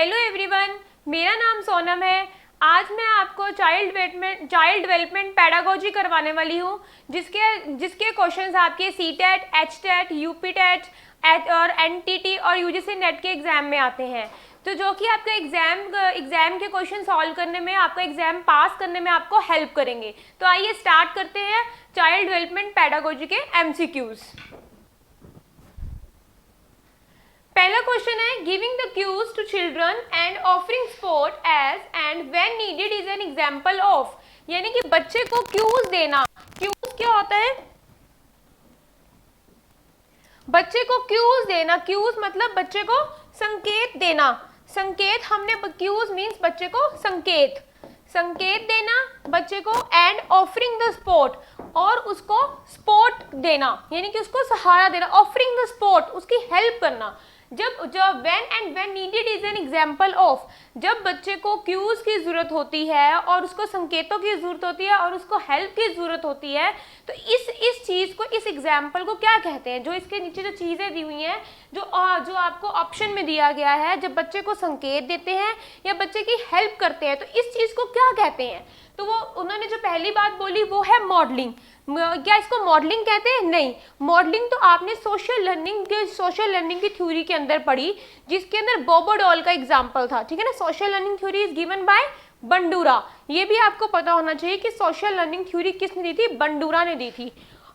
Hello everyone, मेरा नाम सोनम है। आज मैं आपको चाइल्ड डेवलपमेंट पैडागोजी करवाने वाली हूँ, जिसके क्वेश्चंस आपके सीटेट, एचटेट, यूपीटेट और एनटीटी और यूजीसी नेट के एग्जाम में आते हैं। तो जो कि आपका एग्जाम के क्वेश्चन सॉल्व करने में, आपका एग्जाम पास करने में आपको हेल्प करेंगे। तो आइए स्टार्ट करते हैं चाइल्ड डेवलपमेंट पैडागोजी के एमसीक्यूज। पहला क्वेश्चन है, giving the cues to children and offering support as and when needed is an example of. यानी कि बच्चे को क्यूज देना। क्यूज क्या होता है? बच्चे को क्यूज देना। क्यूज मतलब बच्चे को संकेत देना। संकेत हमने क्यूज मीन्स बच्चे को संकेत देना बच्चे को, एंड ऑफरिंग द सपोर्ट, और उसको सपोर्ट देना यानी कि उसको सहारा देना। ऑफरिंग द सपोर्ट, उसकी हेल्प करना। जब when needed is an example of, जब बच्चे को क्यूज की जरूरत होती है और उसको संकेतों की जरूरत होती है और उसको हेल्प की जरूरत होती है, तो इस चीज को, इस एग्जांपल को क्या कहते हैं? जो इसके नीचे जो चीजें दी हुई हैं, जो आपको ऑप्शन में दिया गया है, जब बच्चे को संकेत देते हैं या बच्चे की हेल्प करते हैं, तो इस चीज को क्या कहते हैं? तो वो उन्होंने जो पहली बात बोली वो है मॉडलिंग। क्या इसको मॉडलिंग कहते हैं? नहीं। मॉडलिंग तो आपने सोशल लर्निंग की थ्योरी के अंदर पढ़ी, जिसके अंदर बोबोडॉल का एग्जांपल था। ठीक है ना। Social learning theory is given by Bandura. ये भी आपको पता होना चाहिए कि सोशल लर्निंग थ्योरी किसने दी थी? बंडूरा ने दी थी।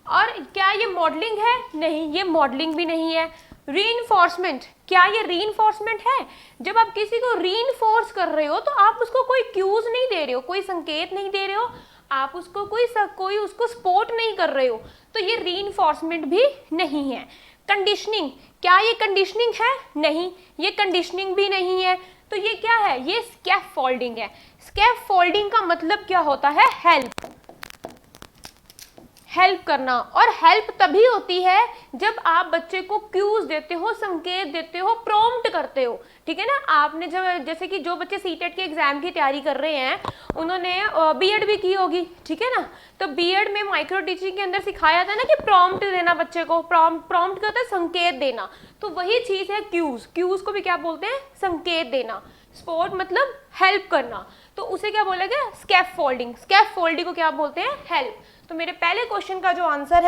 और क्या ये मॉडलिंग है? नहीं, ये मॉडलिंग भी नहीं है। रीइंफोर्समेंट, क्या ये रीइंफोर्समेंट है? जब आप किसी को रीइंफोर्स कर रहे हो तो आप उसको कोई क्यूज नहीं दे रहे हो, कोई संकेत नहीं दे रहे हो, आप उसको कोई उसको सपोर्ट नहीं कर रहे हो, तो ये रीइंफोर्समेंट भी नहीं है। कंडीशनिंग, क्या ये कंडीशनिंग है? नहीं, ये कंडीशनिंग भी नहीं है। तो ये क्या है? ये स्कैफफोल्डिंग है। स्कैफफोल्डिंग का मतलब क्या होता है? हेल्प करना। और हेल्प तभी होती है जब आप बच्चे को क्यूज देते हो, संकेत देते हो, प्रॉम्प्ट करते हो। ठीक है ना। आपने जब, जैसे कि जो बच्चे सीटेट के एग्जाम की तैयारी कर रहे हैं, उन्होंने बीएड भी की होगी। ठीक है ना। तो बीएड में माइक्रो टीचिंग के अंदर सिखाया था ना कि प्रॉम्प्ट देना बच्चे को। प्रॉम्प्ट क्या होता है? संकेत देना। तो वही चीज है क्यूज। क्यूज को भी क्या बोलते हैं? संकेत देना। सपोर्ट मतलब हेल्प करना, तो उसे क्या बोला गया? स्कैफफोल्डिंग। स्कैफफोल्डिंग को क्या बोलते हैं? हेल्प। तो मेरे पहले क्वेश्चन का जो आंसर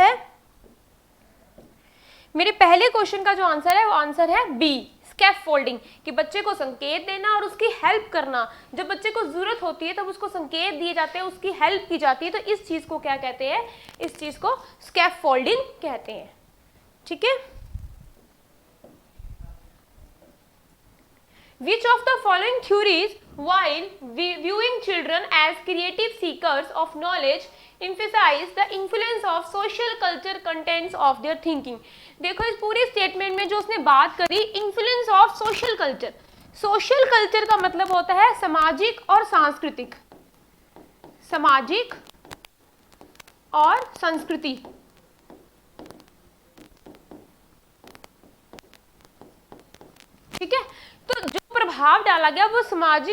है, वो आंसर है बी, स्कैफफोल्डिंग, कि बच्चे को संकेत देना और उसकी हेल्प करना। जब बच्चे को जरूरत होती है तब उसको संकेत दिए जाते हैं, उसकी हेल्प की जाती है, तो इस चीज को क्या कहते हैं? इस चीज को स्कैफफोल्डिंग कहते हैं। ठीक है। Which of the following theories, while viewing children as creative seekers of knowledge, emphasize the influence of social culture contents of their thinking? देखो इस पूरी स्टेटमेंट में जो उसने बात करी, influence of social culture. Social culture का मतलब होता है सामाजिक और सांस्कृतिक, सामाजिक और संस्कृति। ठीक है। तो जो प्रभाव डाला गया वो समाज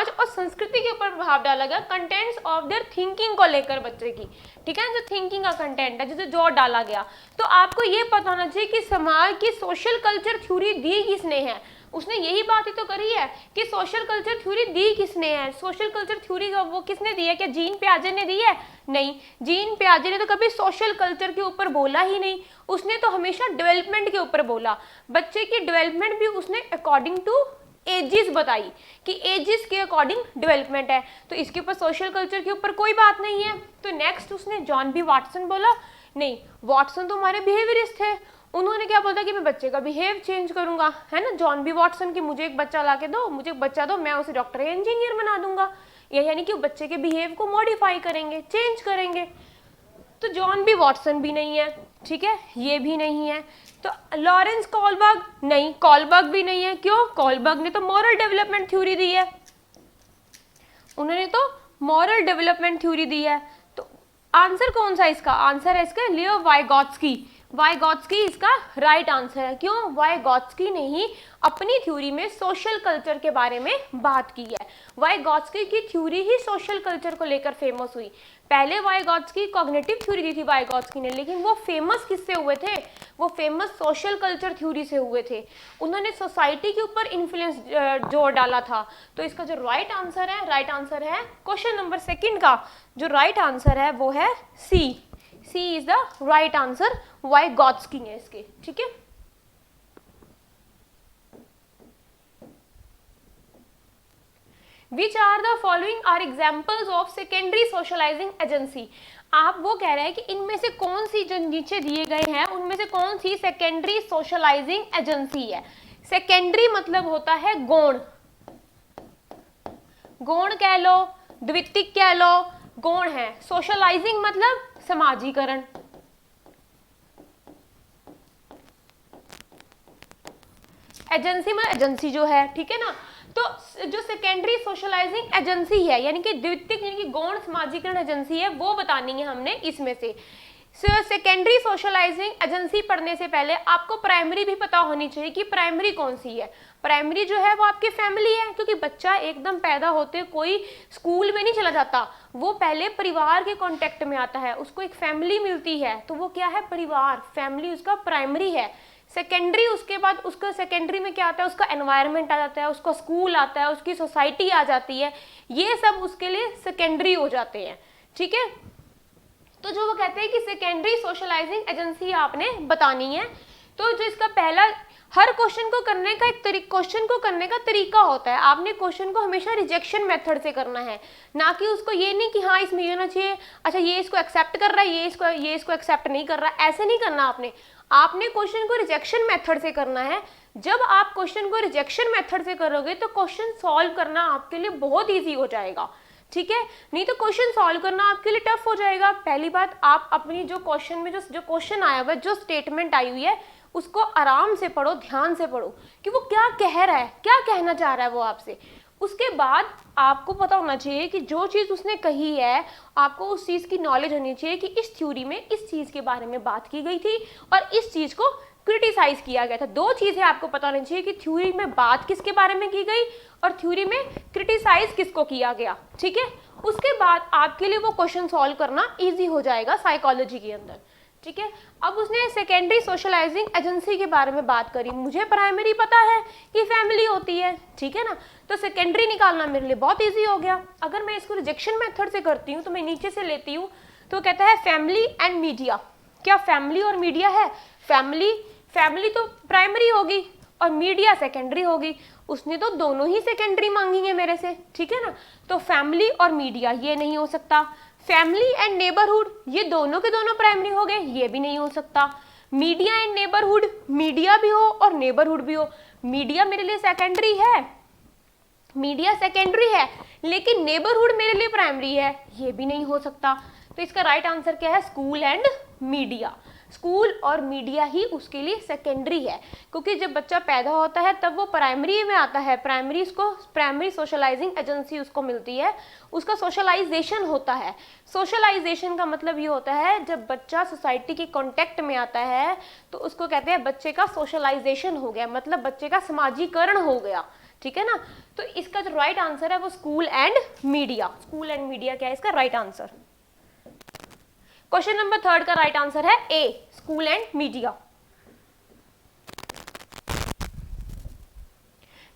और संस्कृति के ऊपर प्रभाव डाला गया, कंटेंट्स ऑफ देयर थिंकिंग को लेकर बच्चे की। ठीक है। जो थिंकिंग का कंटेंट है, जो जोर डाला गया, तो आपको ये पता होना चाहिए कि समाज की सोशल कल्चर थ्योरी दी किसने है। उसने यही बात ही तो करी है कि सोशल कल्चर थ्योरी दी किसने है। सोशल कल्चर थ्योरी वो किसने दी है? क्या जीन पियाजे ने दी है? नहीं, जीन पियाजे ने तो कभी सोशल कल्चर के ऊपर बोला ही नहीं। उसने तो हमेशा डेवलपमेंट के ऊपर बोला। बच्चे की डेवलपमेंट भी उसने अकॉर्डिंग टू एजिस बताई कि एजिस के अकॉर्डिंग डेवलपमेंट है, तो इसके ऊपर सोशल कल्चर के ऊपर कोई बात नहीं है। तो नेक्स्ट उसने जॉन बी वाटसन बोला। नहीं, वाटसन तो हमारे बिहेवियरिस्ट थे। उन्होंने क्या बोला कि मैं बच्चे का बिहेव चेंज करूंगा, है ना। जॉन बी वाटसन की मुझे एक बच्चा ला के दो, मुझे एक बच्चा दो, मैं उसे डॉक्टर या इंजीनियर बना दूंगा। यानी कि बच्चे के बिहेव को मॉडिफाई करेंगे, चेंज करेंगे। तो जॉन बी वाटसन भी नहीं है। ठीक है, ये भी नहीं है। तो लॉरेंस कोलबर्ग, नहीं, कोलबर्ग भी नहीं है। क्यों? कोलबर्ग ने तो मॉरल डेवलपमेंट थ्योरी दी है, उन्होंने तो मॉरल डेवलपमेंट थ्योरी दी है। तो आंसर कौन सा इसका? आंसर है इसका लियो वाइगोत्स्की। वाइगॉत्स्की इसका राइट आंसर है। क्यों? वाइगॉत्स्की ने ही अपनी थ्योरी में सोशल कल्चर के बारे में बात की है। वाइगॉत्स्की की थ्योरी ही सोशल कल्चर को लेकर फेमस हुई। पहले वाइगॉत्स्की कॉग्निटिव थ्योरी दी थी वाइगॉत्स्की ने, लेकिन वो फेमस किससे हुए थे? वो फेमस सोशल कल्चर थ्योरी से हुए थे। उन्होंने सोसाइटी के ऊपर इन्फ्लुएंस जोर डाला था। तो इसका जो राइट आंसर है, राइट आंसर है क्वेश्चन नंबर 2 का जो राइट आंसर है वो है C. C is the right answer, Vygotsky है इसके। ठीक है, which are the following are examples of secondary socialising agency. आप वो कह रहे हैं कि इनमें से कौन सी जो नीचे दिए गए हैं उनमें से कौन सी सेकेंडरी सोशलाइजिंग एजेंसी है। सेकेंडरी मतलब होता है गौण, गौण कह लो, द्वितीयक कह लो, गौण है। सोशलाइजिंग मतलब समाजीकरण। एजेंसी में एजेंसी जो है, ठीक है ना। तो जो सेकेंडरी सोशलाइजिंग एजेंसी है यानी कि द्वितीयक यानी कि गौण समाजीकरण एजेंसी है, वो बतानी है हमने इसमें से। सेकेंडरी सोशलाइजिंग एजेंसी पढ़ने से पहले आपको प्राइमरी भी पता होनी चाहिए कि प्राइमरी कौन सी है। प्राइमरी जो है वो आपकी फैमिली है, क्योंकि बच्चा एकदम पैदा होते कोई स्कूल में नहीं चला जाता, वो पहले परिवार के कांटेक्ट में आता है, उसको एक फैमिली मिलती है, तो वो क्या है? परिवार, फैमिली उसका प्राइमरी है। सेकेंडरी उसके बाद उसका सेकेंडरी में क्या आता है? उसका एनवायरनमेंट आ जाता है, उसका स्कूल आता है, उसकी सोसाइटी आ जाती है, ये सब उसके लिए सेकेंडरी हो जाते हैं। ठीक है, तो जो वो कहते हैं कि सेकेंडरी सोशलाइजिंग एजेंसी आपने बतानी है। तो जो इसका पहला, हर क्वेश्चन को करने का एक क्वेश्चन को करने का तरीका होता है। आपने क्वेश्चन को हमेशा रिजेक्शन मेथड से करना है, ना कि उसको ये नहीं कि हाँ इसमें ये होना चाहिए, अच्छा ये इसको एक्सेप्ट कर रहा है, ये इसको एक्सेप्ट नहीं कर रहा, ऐसे नहीं करना आपने क्वेश्चन को रिजेक्शन मेथड से करना है। जब आप क्वेश्चन को रिजेक्शन मेथड से करोगे तो क्वेश्चन सॉल्व करना आपके लिए बहुत ईजी हो जाएगा। ठीक है, नहीं तो क्वेश्चन सॉल्व करना आपके लिए टफ हो जाएगा। पहली बात, आप अपनी जो क्वेश्चन में जो क्वेश्चन आया हुआ है, जो स्टेटमेंट आई हुई है, उसको आराम से पढ़ो, ध्यान से पढ़ो कि वो क्या कह रहा है, क्या कहना चाह रहा है वो आपसे। उसके बाद आपको पता होना चाहिए कि जो चीज़ उसने कही है, आपको उस चीज़ की नॉलेज होनी चाहिए कि इस थ्योरी में इस चीज़ के बारे में बात की गई थी और इस चीज़ को क्रिटिसाइज किया गया था। दो चीज़ें आपको पता होनी चाहिए कि थ्योरी में बात किसके बारे में की गई और थ्योरी में क्रिटिसाइज किसको किया गया। ठीक है, उसके बाद आपके लिए वो क्वेश्चन सॉल्व करना ईजी हो जाएगा साइकोलॉजी के अंदर। ठीक है, अब उसने सेकेंडरी सोशलाइजिंग एजेंसी के बारे में बात करी। मुझे प्राइमरी पता है कि फैमिली होती है, ठीक है ना, तो सेकेंडरी निकालना मेरे लिए बहुत इजी हो गया। अगर मैं इसको रिजेक्शन मेथड से करती हूँ तो मैं नीचे से लेती हूँ, तो कहता है फैमिली एंड मीडिया। क्या फैमिली और मीडिया है? फैमिली तो प्राइमरी होगी और मीडिया सेकेंडरी होगी। उसने तो दोनों ही सेकेंडरी मांगी है मेरे से, ठीक है ना, तो फैमिली और मीडिया ये नहीं हो सकता। फैमिली एंड नेबरहुड ये दोनों के दोनों प्राइमरी हो गए, ये भी नहीं हो सकता। मीडिया एंड नेबरहुड, मीडिया भी हो और नेबरहुड भी हो। मीडिया मेरे लिए सेकेंडरी है, मीडिया सेकेंडरी है, लेकिन नेबरहुड मेरे लिए प्राइमरी है, ये भी नहीं हो सकता। तो इसका राइट आंसर क्या है? School and media. स्कूल और मीडिया ही उसके लिए सेकेंडरी है, क्योंकि जब बच्चा पैदा होता है तब वो प्राइमरी में आता है, प्राइमरी सोशलाइजिंग एजेंसी उसको मिलती है, उसका सोशलाइजेशन होता है। सोशलाइजेशन का मतलब ये होता है जब बच्चा सोसाइटी के कांटेक्ट में आता है तो उसको कहते हैं बच्चे का सोशलाइजेशन हो गया, मतलब बच्चे का समाजीकरण हो गया। ठीक है ना, तो इसका जो राइट आंसर है वो school and media. School and media क्या है इसका राइट आंसर? क्वेश्चन नंबर 3 का राइट आंसर है ए, स्कूल एंड मीडिया।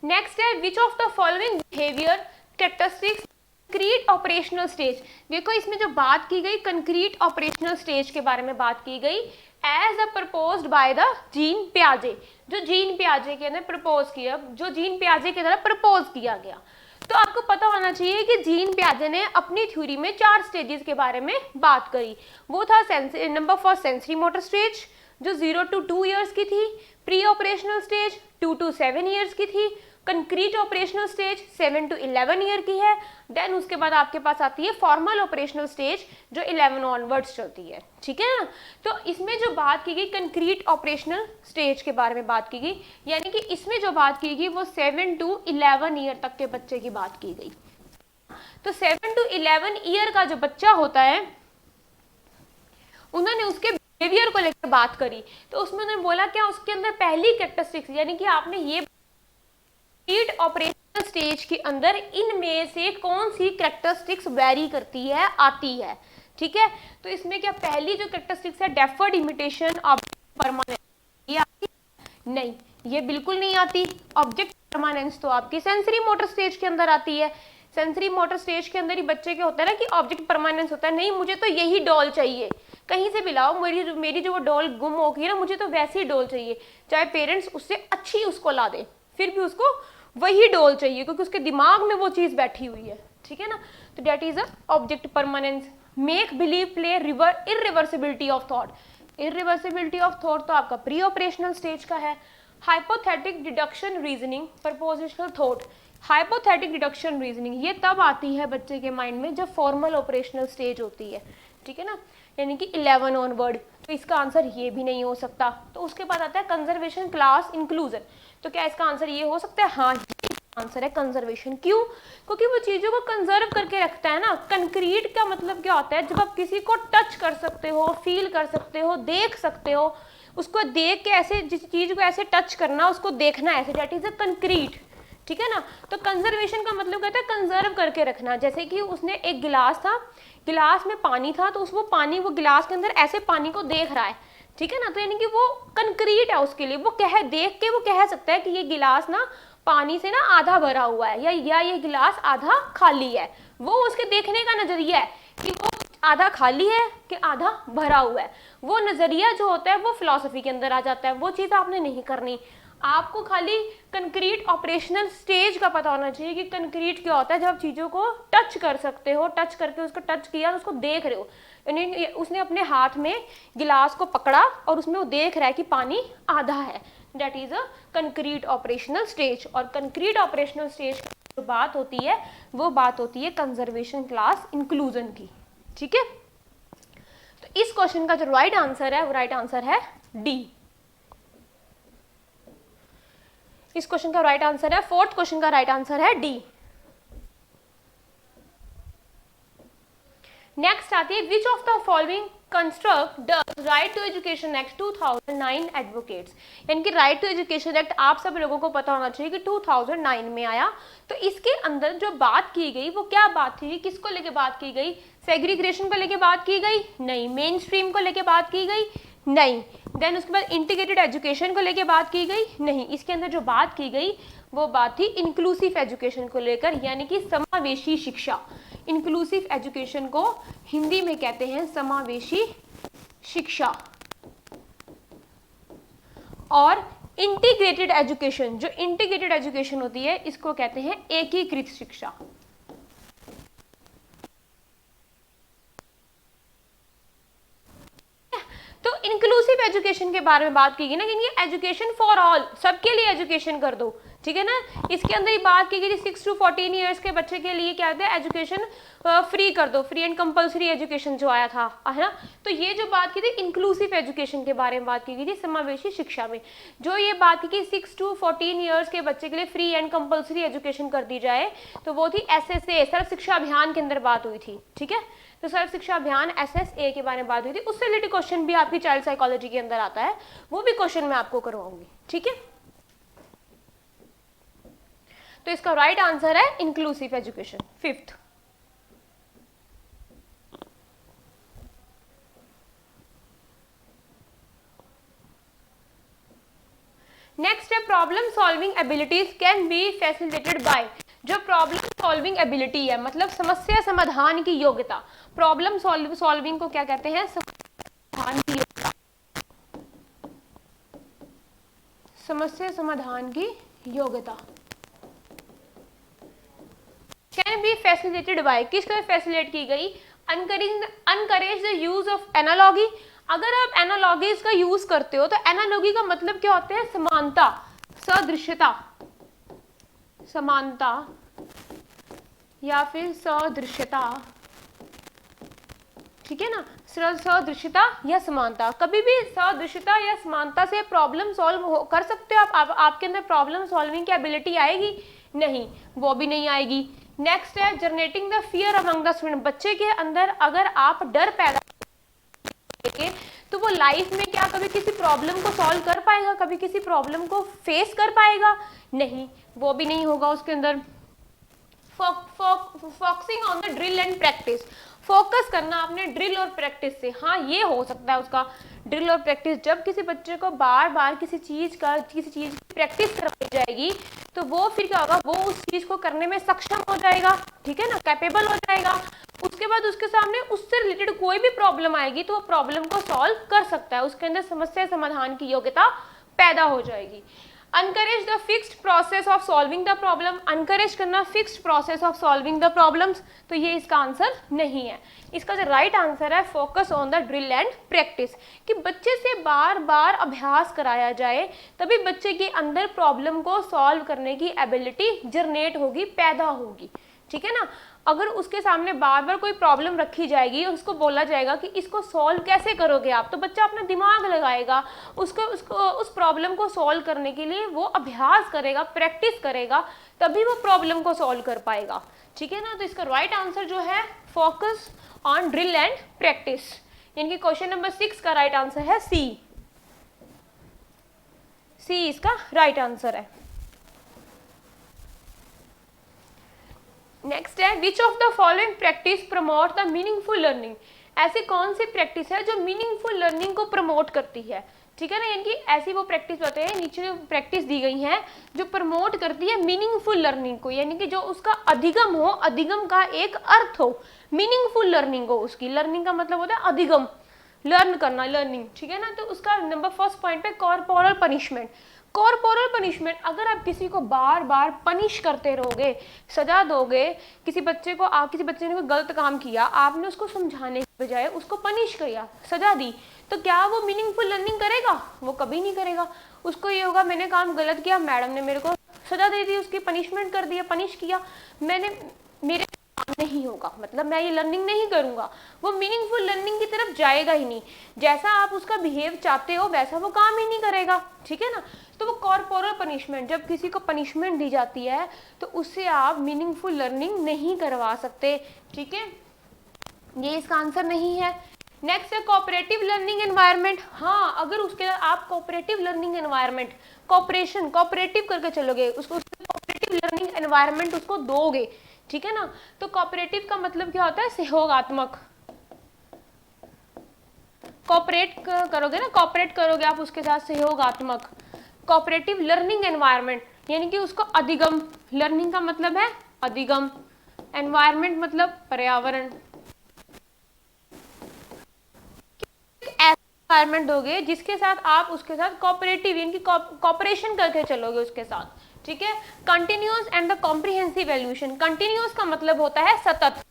नेक्स्ट है which of the following behaviour characteristics concrete operational stage. देखो इसमें जो बात की गई कंक्रीट ऑपरेशनल स्टेज के बारे में बात की गई as a proposed by the Jean पियाजे, जो जीन पियाजे के अंदर प्रपोज किया, जो जीन पियाजे के द्वारा प्रपोज किया गया। तो आपको पता होना चाहिए कि जीन पियाजे ने अपनी थ्योरी में 4 स्टेजेस के बारे में बात करी। वो था number first sensory motor stage जो 0 to 2 ईयर्स की थी, pre operational stage 2 to 7 years की थी, concrete operational stage 7 to 11 year की है, देन उसके बाद आपके पास आती है फॉर्मल ऑपरेशनल स्टेज जो 11 ऑनवर्ड्स चलती है। ठीक है ना, तो इसमें जो बात की गई कंक्रीट ऑपरेशनल स्टेज के बारे में बात की गई, यानी कि इसमें जो बात की गई वो 7 to 11 ईयर तक के बच्चे की बात की गई। तो 7 to 11 ईयर का जो बच्चा होता है उन्होंने उसके बिहेवियर को लेकर बात करी, तो उसमें उन्होंने बोला क्या, उसके अंदर पहली कैरेक्टरिस्टिक्स यानी कि आपने ये कंप्लीट ऑपरेशनल स्टेज के अंदर इनमें से कौन सी कैरेक्टरिस्टिक्स वेरी करती है, आती है, ठीक है। तो इसमें क्या पहली जो कैरेक्टरिस्टिक्स है डेफर्ड इमिटेशन ऑब्जेक्ट परमानेंस, ये आती है? नहीं, ये बिल्कुल नहीं आती। ऑब्जेक्ट परमानेंस तो आपकी सेंसरी मोटर स्टेज के अंदर आती है। सेंसरी मोटर स्टेज के अंदर ही बच्चे के होता है ना कि ऑब्जेक्ट परमानेंस होता है, नहीं मुझे तो यही डॉल चाहिए, कहीं से भी लाओ, मेरी जो वो डॉल गुम हो गई ना, मुझे तो वैसी डॉल चाहिए, चाहे पेरेंट्स उससे अच्छी उसको ला दे, फिर भी उसको वही डॉल चाहिए क्योंकि उसके दिमाग में वो चीज बैठी हुई है, ठीक है ना। तो that is a object permanence. Make believe play irreversibility of thought. Irreversibility of thought तो आपका प्री ऑपरेशनल स्टेज का है। Hypothetic deduction reasoning, propositional thought. Hypothetic deduction reasoning ये तब आती है बच्चे के माइंड में जब फॉर्मल ऑपरेशनल स्टेज होती है, ठीक है ना, यानी कि 11 ऑनवर्ड। तो इसका आंसर ये भी नहीं हो सकता। तो उसके बाद आता है कंजर्वेशन क्लास इंक्लूजन। तो क्या इसका आंसर ये हो सकता है? हाँ, ये आंसर है कंजर्वेशन। क्यों? क्योंकि वो चीजों को कंजर्व करके रखता है ना। कंक्रीट का मतलब क्या होता है? जब आप किसी को टच कर सकते हो, फील कर सकते हो, देख सकते हो, उसको देख के ऐसे, जिस चीज को ऐसे टच करना, उसको देखना ऐसे, दैट इज अ कंक्रीट, ठीक है ना। तो कंजर्वेशन का मतलब कहता है कंजर्व करके रखना। जैसे कि उसने एक गिलास था, गिलास में पानी था, तो वो पानी, वो गिलास के अंदर ऐसे पानी को देख रहा है, ठीक है ना। तो यानी कि वो कंक्रीट है उसके लिए, वो देख के वो कह सकता है कि ये गिलास ना पानी से ना आधा भरा हुआ है, या ये गिलास आधा खाली है। वो उसके देखने का नजरिया है कि वो आधा खाली है कि आधा भरा हुआ है। वो नजरिया जो होता है वो फिलॉसफी के अंदर आ जाता है। वो चीज आपने नहीं करनी। आपको खाली कंक्रीट ऑपरेशनल स्टेज का पता होना चाहिए कि कंक्रीट क्या होता है, जब चीजों को टच कर सकते हो, टच करके उसको टच किया, उसको देख रहे हो। यानी उसने अपने हाथ में गिलास को पकड़ा और उसमें वो देख रहा है कि पानी आधा है, that is a concrete operational stage. और कंक्रीट ऑपरेशनल स्टेज की जो बात होती है वो बात होती है कंजर्वेशन क्लास इंक्लूजन की, ठीक है। तो इस क्वेश्चन का जो राइट आंसर है वो राइट आंसर है डी। इस क्वेश्चन का राइट आंसर है, फोर्थ क्वेश्चन का राइट आंसर है डी। नेक्स्ट आती है which of the following construct does right to education act 2009 advocates. यानी कि राइट टू एजुकेशन एक्ट आप सब लोगों को पता होना चाहिए कि 2009 में आया। तो इसके अंदर जो बात की गई वो क्या बात थी, किसको लेके बात की गई? सेग्रीग्रेशन को लेके बात की गई? नहीं। मेन स्ट्रीम को लेके बात की गई? नहीं। देन उसके बाद इंटीग्रेटेड एजुकेशन को लेके बात की गई? नहीं। इसके अंदर जो बात की गई वो बात थी इंक्लूसिव एजुकेशन को लेकर, यानी कि समावेशी शिक्षा। इंक्लूसिव एजुकेशन को हिंदी में कहते हैं समावेशी शिक्षा। और इंटीग्रेटेड एजुकेशन, जो इंटीग्रेटेड एजुकेशन होती है इसको कहते हैं एकीकृत शिक्षा। तो इंक्लूसिव एजुकेशन के बारे में बात की गई ना कि एजुकेशन फॉर ऑल, सबके लिए एजुकेशन कर दो, ठीक है ना। इसके अंदर ही बात की गई 6 to 14 ईयर्स के बच्चे के लिए क्या होता है, एजुकेशन फ्री कर दो, फ्री एंड कंपलसरी एजुकेशन जो आया था, है ना। तो ये जो बात की थी इंक्लूसिव एजुकेशन के बारे में बात की गई थी समावेशी शिक्षा में। जो ये बात की 6 to 14 ईयर्स के बच्चे के लिए फ्री एंड कंपलसरी एजुकेशन कर दी जाए, तो वो थी SSA, सर्व शिक्षा अभियान के अंदर बात हुई थी, ठीक है। तो सर्व शिक्षा अभियान SSA के बारे में बात हुई थी। उससे रिलेटेड क्वेश्चन भी आपकी चाइल्ड साइकोलॉजी के अंदर आता है, वो भी क्वेश्चन मैं आपको करवाऊंगी, ठीक है। तो इसका राइट आंसर है इंक्लूसिव एजुकेशन, फिफ्थ। नेक्स्ट है problem solving abilities can be facilitated bye. जो प्रॉब्लम सॉल्विंग एबिलिटी है मतलब समस्या समाधान की योग्यता। प्रॉब्लम सॉल्विंग को क्या कहते हैं? समाधान की योग्यता, समस्या समाधान की योग्यता। कैन बी फैसिलिटेटेड बाय, किसको फैसिलिटेट की गई? Encourage the use of analogy. अगर आप एनालॉगीज का यूज करते हो तो एनालॉगी का मतलब क्या होता है? समानता, सदृश्यता, समानता या फिर सदृश्यता, ठीक है ना। सदृश्यता या समानता, कभी भी सदृश्यता या समानता से प्रॉब्लम सॉल्व कर सकते हो आप आपके अंदर प्रॉब्लम सॉल्विंग की एबिलिटी आएगी? नहीं, वो भी नहीं आएगी। नेक्स्ट है generating the fear among the student. बच्चे के अंदर अगर आप डर पैदा करेंगे तो वो वो लाइफ में क्या कभी किसी प्रॉब्लम को सॉल्व कर पाएगा, कभी किसी प्रॉब्लम को फेस कर पाएगा? नहीं, वो भी नहीं होगा उसके अंदर। Focusing on the drill and practice, focus करना आपने ड्रिल और प्रैक्टिस से। हाँ, ये हो सकता है उसका ड्रिल और प्रैक्टिस। जब किसी बच्चे को बार बार किसी चीज की प्रैक्टिस करवाई जाएगी तो वो फिर क्या होगा, वो उस चीज को करने में सक्षम हो जाएगा, ठीक है ना, कैपेबल हो जाएगा। उसके बाद उसके सामने उससे रिलेटेड कोई भी प्रॉब्लम आएगी तो वो प्रॉब्लम को सॉल्व कर सकता है, उसके अंदर समस्या समाधान की योग्यता पैदा हो जाएगी। Encourage the fixed process of solving the problem, encourage करना fixed process of solving the problems, तो ये इसका आंसर नहीं है। इसका जो राइट आंसर है focus on the drill and practice, कि बच्चे से बार बार अभ्यास कराया जाए तभी बच्चे के अंदर प्रॉब्लम को सॉल्व करने की एबिलिटी जनरेट होगी, पैदा होगी, ठीक है ना। अगर उसके सामने बार बार कोई प्रॉब्लम रखी जाएगी और उसको बोला जाएगा कि इसको सॉल्व कैसे करोगे आप, तो बच्चा अपना दिमाग लगाएगा, उसको उस प्रॉब्लम को सॉल्व करने के लिए वो अभ्यास करेगा, प्रैक्टिस करेगा, तभी वो प्रॉब्लम को सॉल्व कर पाएगा, ठीक है ना। तो इसका राइट आंसर जो है focus on drill and practice, यानी कि क्वेश्चन नंबर 6 का राइट आंसर है सी। सी इसका राइट आंसर है। नेक्स्ट है which of the following practice promote the meaningful learning, ऐसी कौन सी प्रैक्टिस है जो मीनिंगफुल लर्निंग को प्रमोट करती है, ठीक है ना। यानी कि ऐसी वो प्रैक्टिस बताते हैं, नीचे जो प्रैक्टिस दी गई है जो प्रमोट करती है मीनिंगफुल लर्निंग को, यानी कि जो उसका अधिगम हो, अधिगम का एक अर्थ हो, मीनिंगफुल लर्निंग हो उसकी। लर्निंग का मतलब होता है अधिगम, लर्न करना, लर्निंग, ठीक है ना। तो उसका नंबर फर्स्ट पॉइंट पे कॉर्पोरल पनिशमेंट। कॉर्पोरल पनिशमेंट, अगर आप किसी को बार बार पनिश करते रहोगे, सजा दोगे, किसी बच्चे ने कोई गलत काम किया, आपने उसको समझाने के बजाय उसको पनिश किया, सजा दी, तो क्या वो मीनिंगफुल लर्निंग करेगा? वो कभी नहीं करेगा। उसको ये होगा मैंने काम गलत किया, मैडम ने मेरे को सजा दे दी, उसकी पनिशमेंट कर दिया, पनिश किया, मेरे नहीं होगा, मतलब मैं ये लर्निंग नहीं करूंगा, वो मीनिंगफुल लर्निंग की तरफ जाएगा ही नहीं। जैसा आप उसका बिहेव चाहते हो वैसा वो काम ही नहीं करेगा, ठीक है ना। तो वो कॉर्पोरल पनिशमेंट, जब किसी को पनिशमेंट दी जाती है तो उससे आप मीनिंगफुल लर्निंग नहीं करवा सकते, ठीक है, ये इसका आंसर नहीं है। नेक्स्ट है कोऑपरेटिव लर्निंग एनवायरनमेंट। हाँ, अगर उसके आप कोऑपरेटिव लर्निंग एनवायरनमेंट, कोऑपरेटिव करके चलोगे, उसको कोऑपरेटिव लर्निंग एनवायरनमेंट उसको दोगे, ठीक है ना। तो कोऑपरेटिव का मतलब क्या होता है? सहयोगात्मक। कोऑपरेट करोगे ना, कोऑपरेट करोगे आप उसके साथ, सहयोगात्मक। कोऑपरेटिव लर्निंग एनवायरनमेंट यानी कि उसको अधिगम, लर्निंग का मतलब है अधिगम, एनवायरनमेंट मतलब पर्यावरण। एनवायरनमेंट दोगे जिसके साथ आप उसके साथ कोऑपरेटिव यानी कि कोऑपरेशन करके चलोगे उसके साथ, ठीक है। Continuous and the comprehensive evolution. Continuous का मतलब होता है सतत,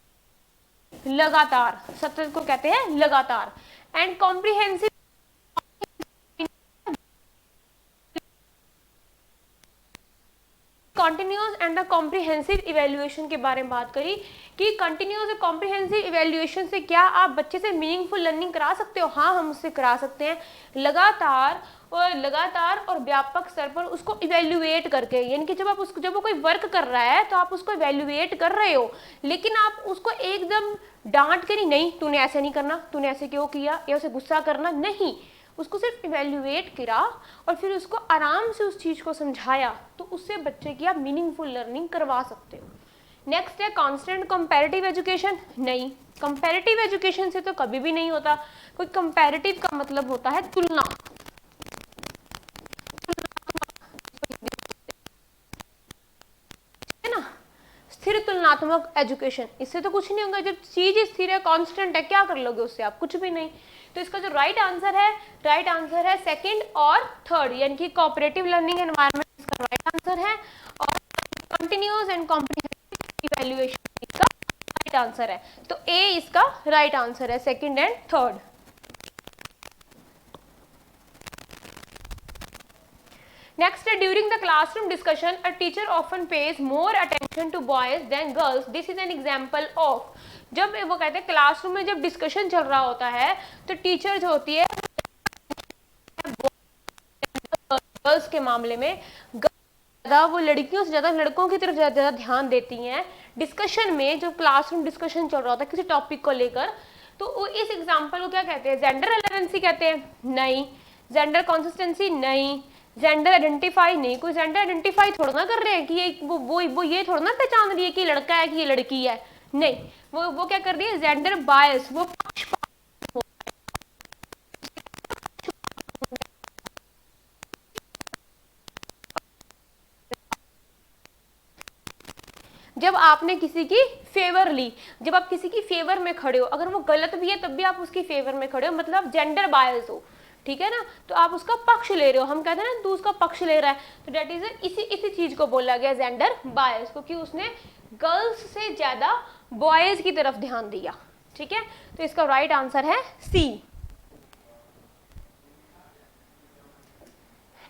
लगातार, सतत को कहते हैं लगातार। And comprehensive, continuous and the comprehensive evaluation के बारे में बात करी कि कंटिन्यूअस और कॉम्प्रिहेंसिव इवैल्यूएशन से क्या आप बच्चे से मीनिंगफुल लर्निंग करा सकते हो? हाँ, हम उससे करा सकते हैं, लगातार और व्यापक स्तर पर उसको इवैल्यूएट करके। यानी कि जब वो कोई वर्क कर रहा है तो आप उसको इवैल्यूएट कर रहे हो, लेकिन आप उसको एकदम डांट के नहीं तूने ऐसे नहीं करना, तूने ऐसे क्यों किया, या उसे गुस्सा करना नहीं, उसको सिर्फ इवैल्यूएट करा और फिर उसको आराम से उस चीज़ को समझाया, तो उससे बच्चे की आप मीनिंगफुल लर्निंग करवा सकते हो। नेक्स्ट है कांस्टेंट कंपैरेटिव एजुकेशन। नहीं, कंपैरेटिव एजुकेशन से तो कभी भी नहीं होता। कोई कंपैरेटिव का मतलब होता है तुलना, है ना, स्थिर तुलनात्मक एजुकेशन। इससे तो कुछ नहीं होगा, जब चीज स्थिर है, कांस्टेंट है, क्या कर लोगे उससे आप? कुछ भी नहीं। तो इसका जो राइट आंसर है सेकंड और थर्ड, यानी कि कोऑपरेटिव लर्निंग एनवायरनमेंट इसका राइट आंसर है, और कंटिन्यूअस एंड कॉम्प्रिहेंसिव इवैल्यूएशन इसका राइट आंसर है। तो ए इसका राइट आंसर है, सेकंड एंड थर्ड। नेक्स्ट है during the classroom discussion a teacher often pays more attention to boys than girls, this is an example of. जब वो कहते हैं क्लासरूम में जब डिस्कशन चल रहा होता है तो टीचर जो होती है गर्ल्स के मामले में ज्यादा, वो लड़कियों से ज्यादा लड़कों की तरफ ज्यादा ध्यान देती हैं डिस्कशन में। जब क्लासरूम डिस्कशन चल रहा होता है किसी टॉपिक को लेकर, तो इस एग्जाम्पल को क्या कहते हैं, जेंडर रेलेवेंसी कहते हैं? नहीं। Gender consistency? नहीं। Gender identify? नहीं, कोई जेंडर आइडेंटिफाई थोड़ा ना कर रहे हैं कि ये वो ये थोड़ा ना पहचान रही है कि लड़का है कि ये लड़की है, नहीं। वो क्या कर रही है, जेंडर बायस, वो जब आपने किसी की फेवर ली, जब आप किसी की फेवर में खड़े हो, अगर वो गलत भी है तब भी आप उसकी फेवर में खड़े हो, मतलब जेंडर बायस हो, ठीक है ना, तो आप उसका पक्ष ले रहे हो। हम कहते हैं ना तू उसका पक्ष ले रहा है, तो डेट इज इसी चीज को बोला गया जेंडर बायस, क्योंकि उसने गर्ल्स से ज्यादा बॉयज की तरफ ध्यान दिया, ठीक है। तो इसका राइट आंसर है सी।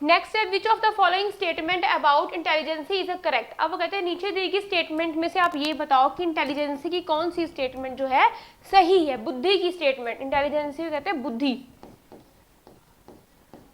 नेक्स्ट है which of the following statement about intelligence is correct. अब वो कहते हैं नीचे दी गई स्टेटमेंट में से आप ये बताओ कि इंटेलिजेंसी की कौन सी स्टेटमेंट जो है सही है। बुद्धि की स्टेटमेंट, इंटेलिजेंसी को कहते हैं बुद्धि,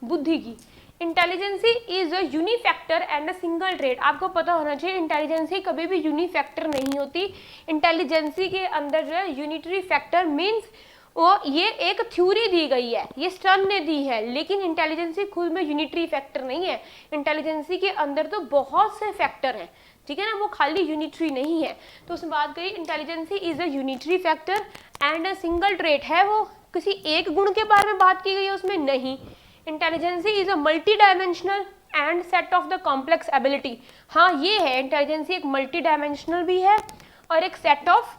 बुद्धि की। Intelligency is a unifactor and a single trait. आपको पता होना चाहिए इंटेलिजेंसी कभी भी यूनिफैक्टर नहीं होती। इंटेलिजेंसी के अंदर जो है यूनिटरी फैक्टर मीन्स वो ये एक थ्योरी दी गई है, ये स्टर्न ने दी है, लेकिन इंटेलिजेंसी खुद में यूनिटरी फैक्टर नहीं है। इंटेलिजेंसी के अंदर तो बहुत से फैक्टर हैं, ठीक है ना, वो खाली यूनिटरी नहीं है। तो उसमें बात करी intelligence is a unitary factor and a single trait है, वो किसी एक गुण के बारे में बात की गई है उसमें नहीं। Intelligence is a multi dimensional and set of the complex ability. हाँ ये है, इंटेलिजेंसी एक मल्टी डायमेंशनल भी है और एक सेट ऑफ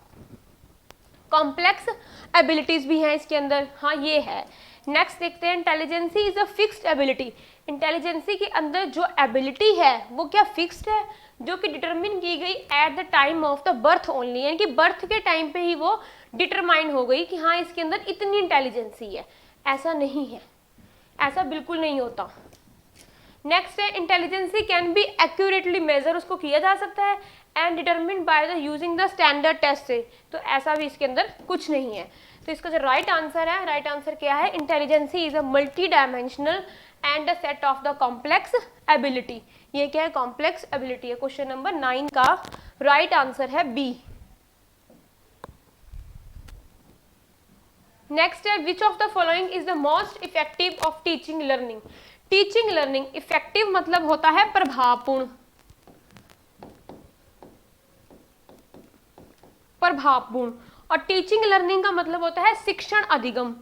कॉम्प्लेक्स एबिलिटीज भी हैं इसके अंदर, हाँ ये है। नेक्स्ट देखते हैं intelligence is a fixed ability. Intelligence के अंदर जो एबिलिटी है वो क्या फिक्स्ड है, जो कि डिटरमिन की गई at the time of the birth only, यानी कि बर्थ के टाइम पे ही वो डिटरमाइन हो गई कि हाँ इसके अंदर इतनी इंटेलिजेंसी है। ऐसा नहीं है, ऐसा बिल्कुल नहीं होता। नेक्स्ट है intelligence can be accurately measure, उसको किया जा सकता है and determine by the using the standard test से, तो ऐसा भी इसके अंदर कुछ नहीं है। तो इसका जो राइट आंसर है, राइट आंसर क्या है, intelligence is a multi dimensional and a set of the complex ability. ये क्या है, कॉम्प्लेक्स एबिलिटी है। क्वेश्चन नंबर 9 का राइट आंसर है बी। नेक्स्ट है which of the following is the most effective of teaching learning. Teaching learning, effective मतलब होता है प्रभावपूर्ण, प्रभावपूर्ण, और टीचिंग लर्निंग का मतलब होता है शिक्षण अधिगम,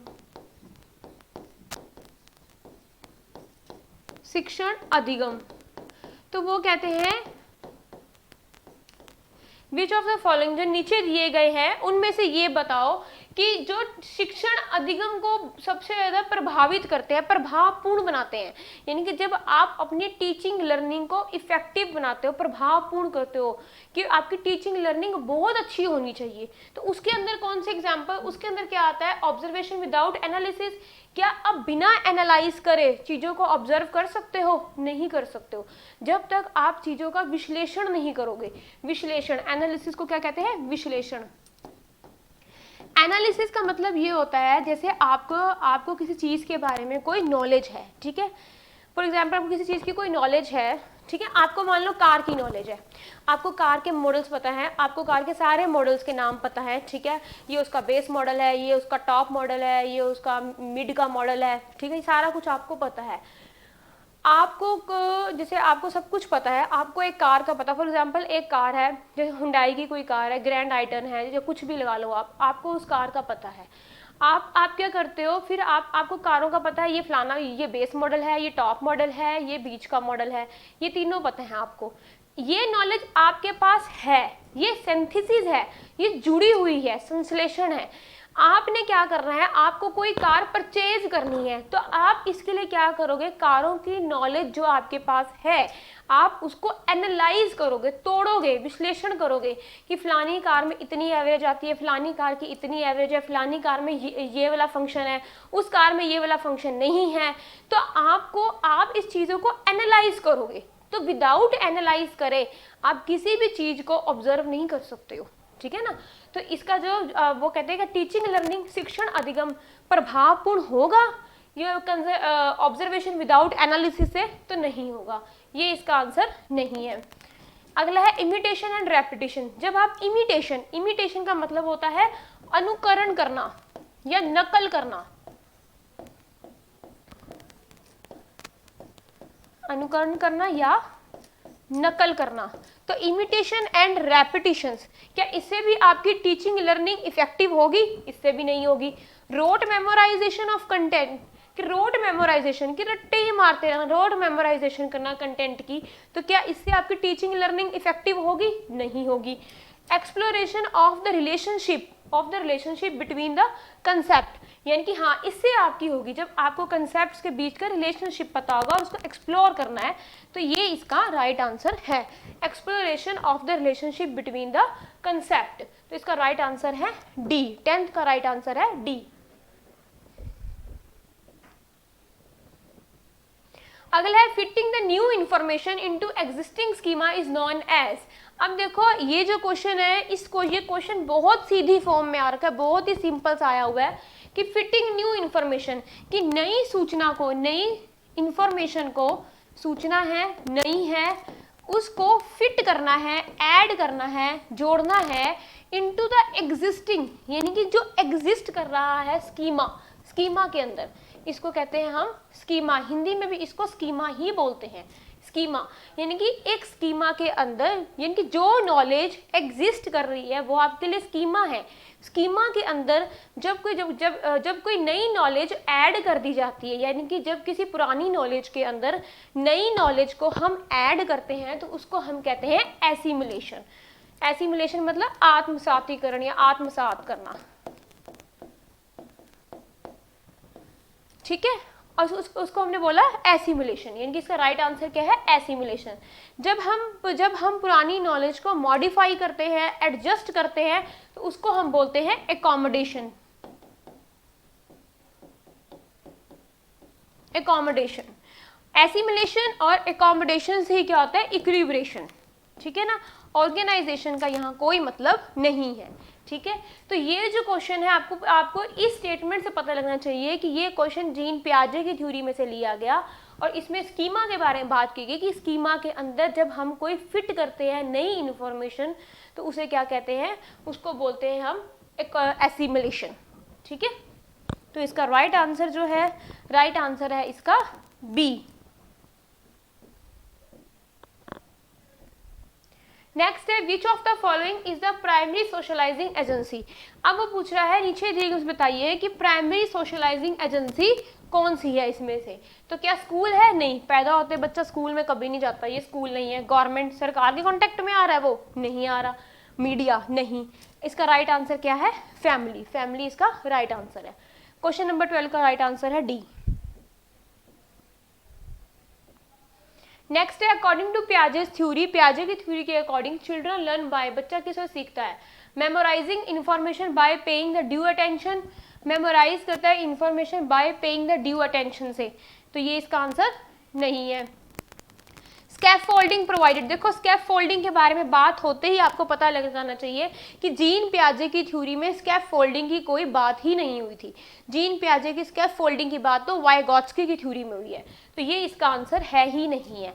शिक्षण अधिगम। तो वो कहते हैं विच ऑफ द फॉलोइंग, जो नीचे दिए गए हैं उनमें से ये बताओ कि जो शिक्षण अधिगम को सबसे ज़्यादा प्रभावित करते हैं, प्रभावपूर्ण बनाते हैं, यानी कि जब आप अपनी टीचिंग लर्निंग को इफेक्टिव बनाते हो, प्रभावपूर्ण करते हो कि आपकी टीचिंग लर्निंग बहुत अच्छी होनी चाहिए, तो उसके अंदर कौन से एग्जाम्पल, उसके अंदर क्या आता है, ऑब्जर्वेशन विदाउट एनालिसिस। क्या आप बिना एनालाइज करे चीज़ों को ऑब्जर्व कर सकते हो? नहीं कर सकते हो जब तक आप चीज़ों का विश्लेषण नहीं करोगे। विश्लेषण, एनालिसिस को क्या कहते हैं, विश्लेषण। एनालिसिस का मतलब ये होता है जैसे आपको किसी चीज़ के बारे में कोई नॉलेज है, ठीक है, फॉर एग्जाम्पल आपको किसी चीज़ की कोई नॉलेज है, ठीक है, आपको मान लो कार की नॉलेज है, आपको कार के मॉडल्स पता है, आपको कार के सारे मॉडल्स के नाम पता है, ठीक है, ये उसका बेस मॉडल है, ये उसका टॉप मॉडल है, ये उसका मिड का मॉडल है, ठीक है, सारा कुछ आपको पता है। आपको जैसे आपको सब कुछ पता है, आपको एक कार का पता, फॉर एग्जांपल एक कार है, जैसे हुंडई की कोई कार है, ग्रैंड आइटन है, जो कुछ भी लगा लो आपको उस कार का पता है। आप क्या करते हो फिर, आपको कारों का पता है, ये फलाना, ये बेस मॉडल है, ये टॉप मॉडल है, ये बीच का मॉडल है, ये तीनों पता है आपको। ये नॉलेज आपके पास है, ये सिंथेसिस है, ये जुड़ी हुई है, संश्लेषण है। आपने क्या करना है, आपको कोई कार परचेज करनी है, तो आप इसके लिए क्या करोगे, कारों की नॉलेज जो आपके पास है आप उसको एनालाइज करोगे, तोड़ोगे, विश्लेषण करोगे कि फलानी कार में इतनी एवरेज आती है, फलानी कार की इतनी एवरेज है, फलानी कार में ये वाला फंक्शन है, उस कार में ये वाला फंक्शन नहीं है। तो आप इस चीज़ों को एनालाइज करोगे। तो विदाउट एनालाइज करे आप किसी भी चीज़ को ऑब्जर्व नहीं कर सकते हो, ठीक है ना। तो इसका जो वो कहते हैं कि टीचिंग लर्निंग, शिक्षण अधिगम प्रभावपूर्ण होगा, ये ऑब्जर्वेशन विदाउट एनालिसिस से तो नहीं होगा, ये इसका आंसर नहीं है। अगला है इमिटेशन एंड रेपिटेशन। जब आप इमिटेशन का मतलब होता है अनुकरण करना, या नकल करना, अनुकरण करना या नकल करना। तो इमिटेशन एंड रेपिटिशंस, क्या इससे भी आपकी टीचिंग लर्निंग इफेक्टिव होगी? इससे भी नहीं होगी। रोट मेमोराइजेशन ऑफ कंटेंट, कि रोट मेमोराइजेशन, कि रट्टे ही मारते रहना, रोट मेमोराइजेशन करना कंटेंट की, तो क्या इससे आपकी टीचिंग लर्निंग इफेक्टिव होगी? नहीं होगी। Exploration of the relationship between the concept, यानी कि हाँ इससे आपकी होगी जब आपको कंसेप्ट्स के बीच का रिलेशनशिप पता होगा और उसको एक्सप्लोर करना है, तो ये इसका राइट आंसर है, exploration of the relationship between the concept. तो इसका राइट आंसर है डी, 10th का राइट आंसर है डी। अगला है fitting the new information into existing schema is known as. अब देखो ये जो क्वेश्चन है, ये क्वेश्चन बहुत सीधी फॉर्म में आ रखा है, बहुत ही सिंपल सा आया हुआ है कि फिटिंग न्यू इंफॉर्मेशन, कि नई सूचना को, नई इंफॉर्मेशन को, सूचना है नई है, उसको फिट करना है, ऐड करना है, जोड़ना है इनटू द एग्जिस्टिंग, यानी कि जो एग्जिस्ट कर रहा है स्कीमा के अंदर, इसको कहते हैं हम स्कीमा। हिंदी में भी इसको स्कीमा ही बोलते हैं, स्कीमा, यानी कि एक स्कीमा के अंदर, यानी कि जो नॉलेज एग्जिस्ट कर रही है वो आपके लिए स्कीमा है। स्कीमा के अंदर जब कोई नई नॉलेज ऐड कर दी जाती है, यानी कि जब किसी पुरानी नॉलेज के अंदर नई नॉलेज को हम ऐड करते हैं तो उसको हम कहते हैं एसिमुलेशन। एसिमुलेशन मतलब आत्मसातीकरण या आत्मसात करना, ठीक है। और उसको हमने बोला एसिमुलेशन, यानी कि इसका राइट आंसर क्या है? एसिमुलेशन। जब हम पुरानी नॉलेज को मॉडिफाई करते हैं, एडजस्ट करते हैं, तो उसको हम बोलते हैं एकोमोडेशन। एसिमुलेशन और एकोमोडेशन से ही क्या होता है? इक्विलिब्रेशन, ठीक है ना। ऑर्गेनाइजेशन का यहाँ कोई मतलब नहीं है, ठीक है। तो ये जो क्वेश्चन है आपको इस स्टेटमेंट से पता लगना चाहिए कि ये क्वेश्चन जीन पियाजे की थ्योरी में से लिया गया और इसमें स्कीमा के बारे में बात की गई कि स्कीमा के अंदर जब हम कोई फिट करते हैं नई इंफॉर्मेशन तो उसे क्या कहते हैं? उसको बोलते हैं हम एसिमुलेशन, ठीक है। तो इसका राइट आंसर जो है, राइट आंसर है इसका बी। नेक्स्ट है which of the following is the primary socializing agency. अब वो पूछ रहा है नीचे दिए बताइए कि प्राइमरी सोशलाइजिंग एजेंसी कौन सी है इसमें से। तो क्या स्कूल है? नहीं, पैदा होते बच्चा स्कूल में कभी नहीं जाता, ये स्कूल नहीं है। गवर्नमेंट सरकार के कॉन्टेक्ट में आ रहा है वो? नहीं आ रहा। मीडिया? नहीं। इसका राइट आंसर क्या है? फैमिली। फैमिली इसका राइट आंसर है। क्वेश्चन नंबर 12 का राइट आंसर है डी। नेक्स्ट है अकॉर्डिंग टू पियाजेस थ्योरी, पियाजे की थ्योरी के अकॉर्डिंग चिल्ड्रन लर्न बाय, बच्चा किससे सीखता है? Memorizing information by paying the due attention, memorize करता है information by paying the due attention से, तो ये इसका आंसर नहीं है। स्कैफोल्डिंग प्रोवाइडेड, देखो स्कैफोल्डिंग के बारे में बात होते ही आपको पता लग जाना चाहिए कि जीन पियाजे की थ्योरी में स्कैफोल्डिंग की कोई बात ही नहीं हुई थी। जीन पियाजे की स्कैफोल्डिंग की बात तो वाइगॉट्स्की की थ्योरी में हुई है, तो ये इसका आंसर है ही नहीं है।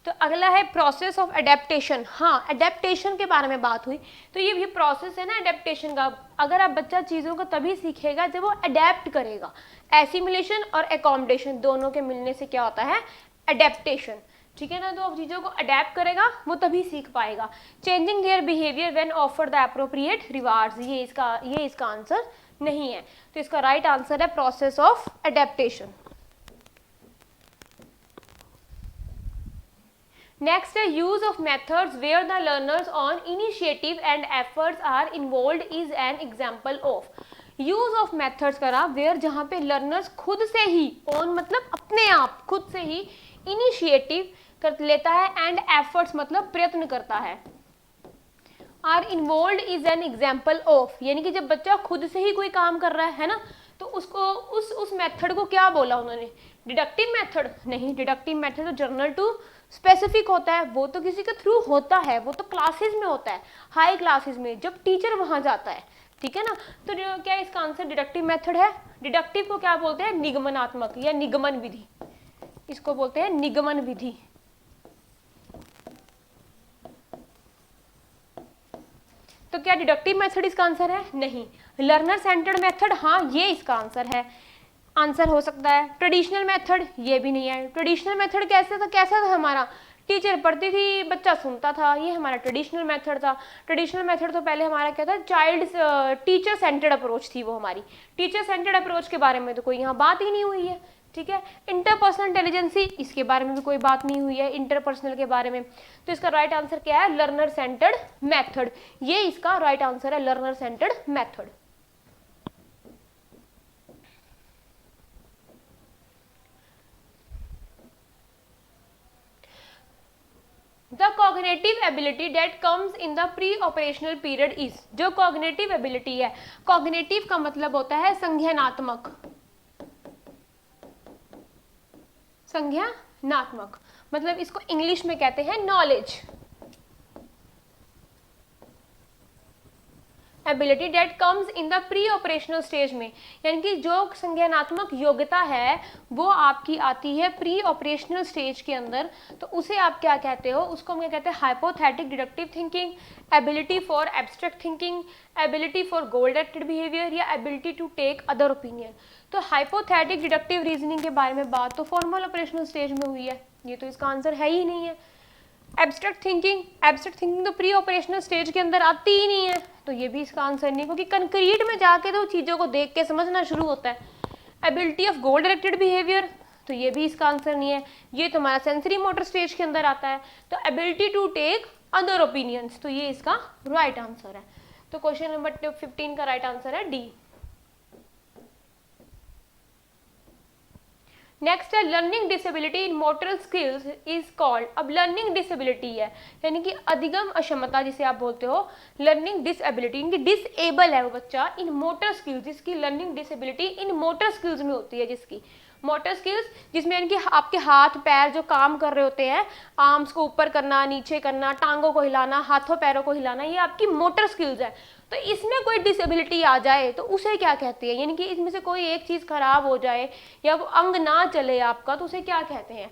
तो अगला है प्रोसेस ऑफ एडेप्टेशन। हाँ, एडेप्टेशन के बारे में बात हुई, तो ये भी प्रोसेस है ना एडेप्टेशन का। अगर आप बच्चा चीज़ों को तभी सीखेगा जब वो अडेप्ट करेगा। एसिमुलेशन और एकोमोडेशन दोनों के मिलने से क्या होता है? एडेप्टेशन, ठीक है ना। तो अब चीज़ों को अडेप्ट करेगा वो तभी सीख पाएगा। Changing their behaviour when offer the appropriate rewards, ये इसका आंसर नहीं है। तो इसका राइट आंसर है प्रोसेस ऑफ एडेप्टेशन। नेक्स्ट है use of methods where the learners own initiative and efforts are involved is an example of. Use of methods करा वेयर, जहाँ पे लर्नर्स खुद से ही, ऑन मतलब अपने आप खुद से ही, इनिशिएटिव कर लेता है एंड एफर्ट्स मतलब प्रयत्न करता है, are involved is an example of, यानी कि जब बच्चा खुद से ही कोई काम कर रहा है ना, तो उसको उस मेथड को क्या बोला उन्होंने? Deductive method? नहीं, डिडक्टिव मेथड तो जनरल टू स्पेसिफिक होता है, वो तो किसी के थ्रू होता है, वो तो क्लासेस में होता है, हाई क्लासेस में जब टीचर वहां जाता है, ठीक है ना। तो क्या इसका आंसर डिडक्टिव मेथड है? डिडक्टिव को क्या बोलते हैं? निगमनात्मक या निगमन विधि, इसको बोलते हैं निगमन विधि। तो क्या डिडक्टिव मेथड इसका आंसर है? नहीं। लर्नर सेंटर्ड मेथड, हाँ ये इसका आंसर है, आंसर हो सकता है। ट्रेडिशनल मेथड, ये भी नहीं है। ट्रेडिशनल मेथड कैसा था हमारा? टीचर पढ़ती थी, बच्चा सुनता था, ये हमारा ट्रेडिशनल मेथड था। ट्रेडिशनल मेथड तो पहले हमारा क्या था? टीचर सेंटर्ड अप्रोच थी वो हमारी। टीचर सेंटर्ड अप्रोच के बारे में तो कोई यहाँ बात ही नहीं हुई है, ठीक है। इंटरपर्सनल इंटेलिजेंसी, इसके बारे में भी कोई बात नहीं हुई है इंटरपर्सनल के बारे में। तो इसका राइट आंसर क्या है? लर्नर सेंटर्ड मेथड, ये इसका राइट आंसर है, learner centred method. The cognitive ability that comes in the pre-operational period is, जो cognitive ability है, cognitive का मतलब होता है संज्ञानात्मक, संज्ञानात्मक मतलब इसको इंग्लिश में कहते हैं knowledge. Ability that comes in the pre operational stage में, यानी कि जो संज्ञानात्मक योग्यता है वो आपकी आती है प्री ऑपरेशनल स्टेज के अंदर, तो उसे आप क्या कहते हो? उसको हम क्या कहते हैं? Hypothetic deductive thinking, ability for abstract thinking, ability for goal directed behaviour या ability to take other opinion. तो हाइपोथेटिक डिडक्टिव रीजनिंग के बारे में बात तो फॉर्मल ऑपरेशनल स्टेज में हुई है, ये तो इसका आंसर है ही नहीं है। एब्स्ट्रैक्ट थिंकिंग तो प्री ऑपरेशनल स्टेज के अंदर आती ही नहीं है, तो ये भी इसका आंसर नहीं, क्योंकि कंक्रीट में जाके तो चीज़ों को देख के समझना शुरू होता है। Ability of goal directed behaviour, तो ये भी इसका आंसर नहीं है, ये तो हमारा सेंसरी मोटर स्टेज के अंदर आता है। तो ability to take other opinions, तो ये इसका राइट आंसर है। तो क्वेश्चन नंबर 15 का राइट आंसर है डी। नेक्स्ट है learning disability in motor skills is called. अब लर्निंग डिसेबिलिटी है, यानी कि अधिगम अक्षमता जिसे आप बोलते हो, लर्निंग डिसेबिलिटी, यानी कि डिसेबल है वो बच्चा इन मोटर स्किल्स, जिसकी लर्निंग डिसेबिलिटी इन मोटर स्किल्स में होती है, जिसकी मोटर स्किल्स जिसमें यानी कि आपके हाथ पैर जो काम कर रहे होते हैं, आर्म्स को ऊपर करना, नीचे करना, टांगों को हिलाना, हाथों पैरों को हिलाना, ये आपकी मोटर स्किल्स है। तो इसमें कोई डिसेबिलिटी आ जाए तो उसे क्या कहते हैं? यानी कि इसमें से कोई एक चीज़ खराब हो जाए या वो अंग ना चले आपका, तो उसे क्या कहते हैं?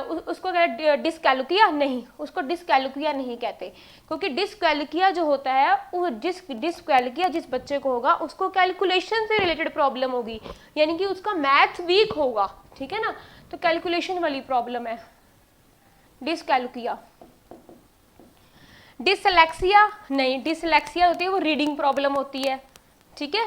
उसको कहते डिस्कैलकुलिया? नहीं, उसको डिस्कैलकुलिया नहीं कहते, क्योंकि डिस्कैलकुलिया जो होता है वो डिस्कैलकुलिया जिस बच्चे को होगा उसको कैलकुलेशन से रिलेटेड प्रॉब्लम होगी, यानी कि उसका मैथ वीक होगा, ठीक है ना, तो कैलकुलेशन वाली प्रॉब्लम है डिस्कैलकुलिया। डिसलेक्सिया? नहीं, डिसलेक्सिया होती है वो रीडिंग प्रॉब्लम होती है, ठीक है।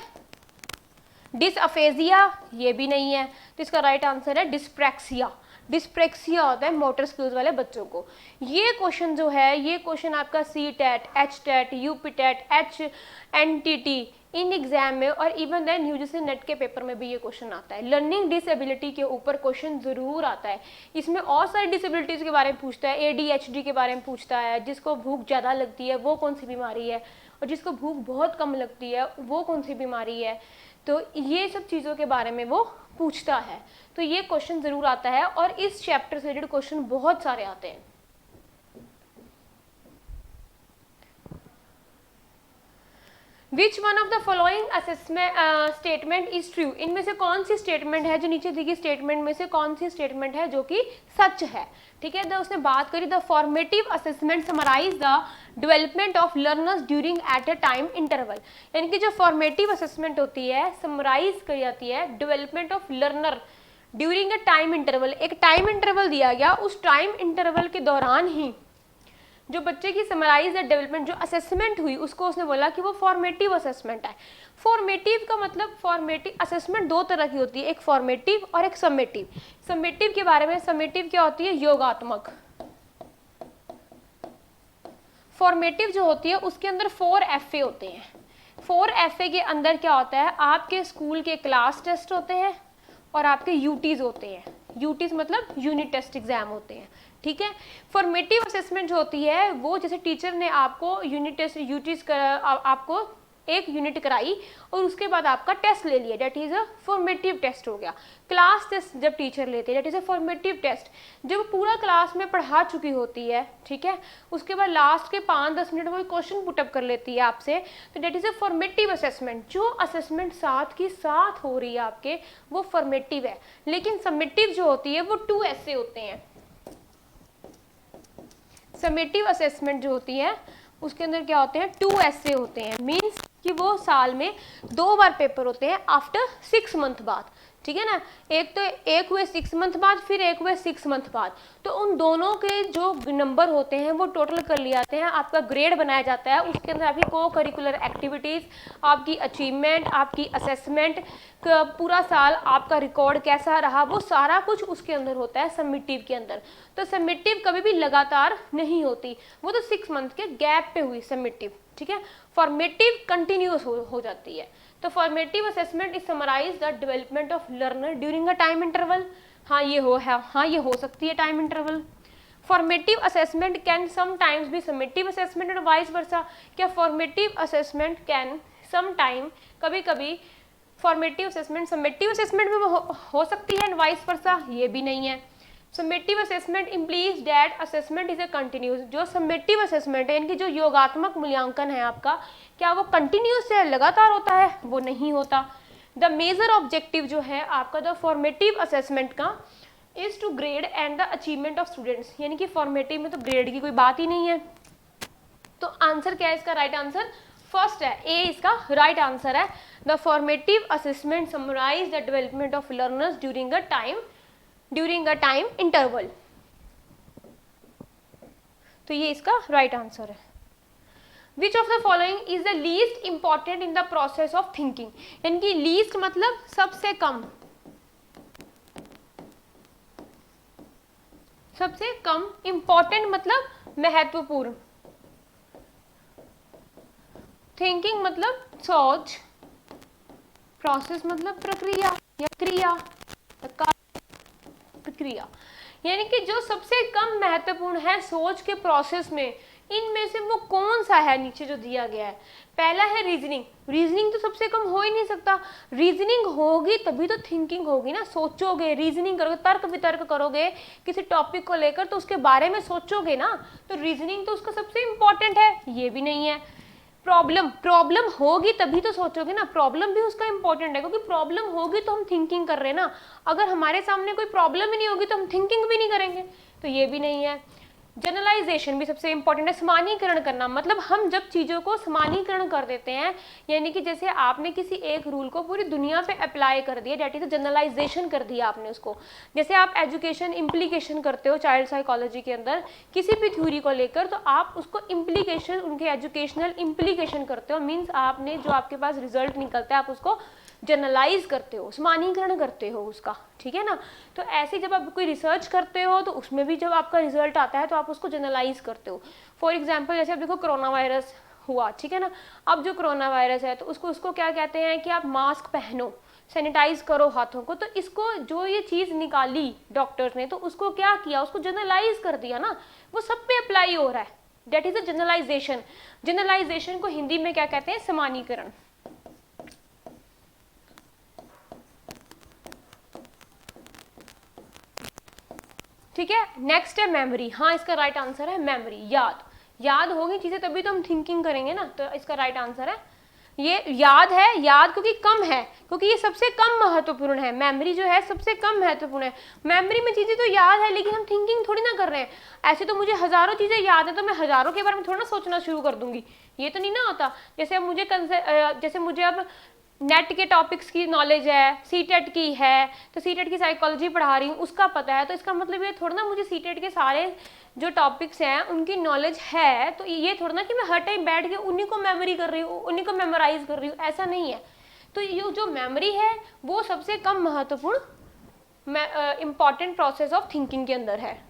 डिसअफेजिया? ये भी नहीं है, तो इसका राइट आंसर है डिस्प्रैक्सिया। डिस्प्रैक्सिया होता है मोटर स्किल्स वाले बच्चों को। ये क्वेश्चन जो है, ये क्वेश्चन आपका C TET, H TET, UP TET, HNTT इन एग्जाम में और इवन देन यूजीसी नेट के पेपर में भी ये क्वेश्चन आता है। लर्निंग डिसेबिलिटी के ऊपर क्वेश्चन जरूर आता है। इसमें और सारी डिसेबिलिटीज के बारे में पूछता है, ADHD के बारे में पूछता है, जिसको भूख ज़्यादा लगती है वो कौन सी बीमारी है, और जिसको भूख बहुत कम लगती है वो कौन सी बीमारी है, तो ये सब चीज़ों के बारे में वो पूछता है। तो ये क्वेश्चन ज़रूर आता है और इस चैप्टर से रिलेटेड क्वेश्चन बहुत सारे आते हैं। Which one of the following assessment statement is true? इनमें से कौन सी स्टेटमेंट है, जो नीचे दी गई स्टेटमेंट में से कौन सी स्टेटमेंट है जो कि सच है, ठीक है। तो उसने बात करी the formative assessment summarize the development of learners during at a time interval, यानी कि जो फॉर्मेटिव असेसमेंट होती है समराइज करी जाती है development of learner during a time interval. एक टाइम इंटरवल दिया गया, उस टाइम इंटरवल के दौरान ही जो बच्चे की समराइज डेवलपमेंट जो असेसमेंट हुई उसको उसने बोला कि वो फॉर्मेटिव असेसमेंट है। फॉर्मेटिव का मतलब, फॉर्मेटिव असेसमेंट दो तरह की होती है, एक फॉर्मेटिव और एक समेटिव। समेटिव के बारे में, समेटिव क्या होती है? योगात्मक। फॉर्मेटिव जो होती है उसके अंदर 4 FA होते हैं। 4 FA के अंदर क्या होता है? आपके स्कूल के क्लास टेस्ट होते हैं और आपके यूटीज होते हैं। यूटीज मतलब यूनिट टेस्ट एग्जाम होते हैं, ठीक है। फॉर्मेटिव असेसमेंट जो होती है वो जैसे टीचर ने आपको यूनिट टेस्ट यूटीज आपको एक यूनिट कराई और उसके बाद आपका टेस्ट ले लिया, that is a formative test हो गया। क्लास टेस्ट जब टीचर लेते हैं that is a formative test, जब पूरा क्लास में पढ़ा चुकी होती है, ठीक है, उसके बाद लास्ट के 5-10 मिनट वो क्वेश्चन पुटअप कर लेती है आपसे, तो that is a formative assessment. जो असेसमेंट साथ की साथ हो रही है आपके वो फॉर्मेटिव है। लेकिन समेटिव जो होती है वो 2 ऐसे होते हैं। समेटिव असेसमेंट जो होती है उसके अंदर क्या होते हैं 2 ऐसे होते हैं, मीन्स कि वो साल में 2 बार पेपर होते हैं आफ्टर 6 मंथ बाद, ठीक है ना। एक हुए 6 मंथ बाद, फिर एक हुए 6 मंथ बाद, तो उन दोनों के जो नंबर होते हैं वो टोटल कर लिए जाते हैं, आपका ग्रेड बनाया जाता है, उसके अंदर आपकी को करिकुलर एक्टिविटीज़, आपकी अचीवमेंट, आपकी असेसमेंट, पूरा साल आपका रिकॉर्ड कैसा रहा, वो सारा कुछ उसके अंदर होता है समिटिव के अंदर। तो समिटिव कभी भी लगातार नहीं होती, वो तो 6 मंथ के गैप पे हुई समिटिव, ठीक है। फॉर्मेटिव कंटिन्यूस हो जाती है। तो formative assessment is summarize the development of learner during a time interval. हाँ ये हो सकती है time interval. Formative assessment can sometimes be summative assessment and vice versa. क्या फॉर्मेटिव असेसमेंट कैन समटाइम, कभी कभी फॉर्मेटिव असेसमेंट समेटिव असेसमेंट में हो सकती है एंड वाइस वर्सा, ये भी नहीं है। Summative assessment implies that assessment is a continuous. जो समेटिव असेसमेंट है, इनकी जो योगात्मक मूल्यांकन है आपका, क्या वो कंटिन्यूस है, लगातार होता है? वो नहीं होता। द मेजर ऑब्जेक्टिव जो है आपका द फॉर्मेटिव असेसमेंट का is to grade and the achievement of students, यानी कि फॉर्मेटिव में तो ग्रेड की कोई बात ही नहीं है। तो आंसर क्या है इसका? राइट आंसर फर्स्ट है, ए इसका राइट आंसर है। The formative assessment summarize the development of learners during a time interval. तो ये इसका राइट आंसर है। Which of the following is the least important in the process of thinking, यानी कि least मतलब सबसे कम, सबसे कम, इंपॉर्टेंट मतलब महत्वपूर्ण, थिंकिंग मतलब सोच, प्रोसेस मतलब प्रक्रिया या क्रिया, प्रक्रिया, यानी कि जो सबसे कम महत्वपूर्ण है सोच के प्रोसेस में, इनमें से वो कौन सा है? नीचे जो दिया गया है, पहला है रीजनिंग। रीजनिंग तो सबसे कम हो ही नहीं सकता, रीजनिंग होगी तभी तो थिंकिंग होगी ना। सोचोगे, रीजनिंग करोगे, तर्क वितर्क करोगे किसी टॉपिक को लेकर, तो उसके बारे में सोचोगे ना, तो रीजनिंग तो उसका सबसे इंपॉर्टेंट है, ये भी नहीं है। प्रॉब्लम होगी तभी तो सोचोगे ना, प्रॉब्लम भी उसका इंपॉर्टेंट है, क्योंकि प्रॉब्लम होगी तो हम थिंकिंग कर रहे हैं ना। अगर हमारे सामने कोई प्रॉब्लम ही नहीं होगी तो हम थिंकिंग भी नहीं करेंगे, तो ये भी नहीं है। जनरलाइजेशन भी सबसे इंपॉर्टेंट है, समानीकरण करना, मतलब हम जब चीज़ों को समानीकरण कर देते हैं, यानी कि जैसे आपने किसी एक रूल को पूरी दुनिया पे अप्लाई कर दिया, डेट इज जनरलाइजेशन कर दिया आपने उसको। जैसे आप एजुकेशन इम्प्लीकेशन करते हो चाइल्ड साइकोलॉजी के अंदर किसी भी थ्योरी को लेकर, तो आप उसको इम्प्लीकेशन, उनके एजुकेशनल इम्प्लीकेशन करते हो, मीन्स आपने जो आपके पास रिजल्ट निकलता है आप उसको जनरलाइज करते हो, समानीकरण करते हो उसका, ठीक है ना। तो ऐसे जब आप कोई रिसर्च करते हो तो उसमें भी जब आपका रिजल्ट आता है तो आप उसको जनरलाइज करते हो। फॉर एग्जांपल जैसे आप देखो कोरोना वायरस हुआ, ठीक है ना। अब जो कोरोना वायरस है तो उसको क्या कहते हैं कि आप मास्क पहनो, सैनिटाइज करो हाथों को, तो इसको जो ये चीज़ निकाली डॉक्टर्स ने, तो उसको क्या किया, उसको जनरलाइज कर दिया ना, वो सब पे अप्लाई हो रहा है, that is a generalization. Generalization को हिंदी में क्या कहते हैं? समानीकरण। ठीक है, नेक्स्ट है मेमोरी। हाँ इसका राइट आंसर है मेमोरी, याद होगी चीजें तभी तो हम थिंकिंग करेंगे ना, तो इसका राइट आंसर है ये याद है। याद क्योंकि कम है, क्योंकि ये सबसे कम महत्वपूर्ण है, मेमोरी जो है सबसे कम महत्वपूर्ण है। मेमोरी में चीजें तो याद है लेकिन हम थिंकिंग थोड़ी ना कर रहे हैं। ऐसे तो मुझे हजारों चीजें याद है तो मैं हजारों के बारे में थोड़ा ना सोचना शुरू कर दूंगी, ये तो नहीं ना होता। जैसे मुझे अब नेट के टॉपिक्स की नॉलेज है, सीटेट की है, तो सीटेट की साइकोलॉजी पढ़ा रही हूँ उसका पता है, तो इसका मतलब ये थोड़ा ना मुझे सीटेट के सारे जो टॉपिक्स हैं उनकी नॉलेज है, तो ये थोड़ा ना कि मैं हर टाइम बैठ के उन्हीं को मेमोरी कर रही हूँ, उन्हीं को मेमोराइज कर रही हूँ, ऐसा नहीं है। तो ये जो मेमोरी है वो सबसे कम महत्वपूर्ण इंपॉर्टेंट प्रोसेस ऑफ थिंकिंग के अंदर है।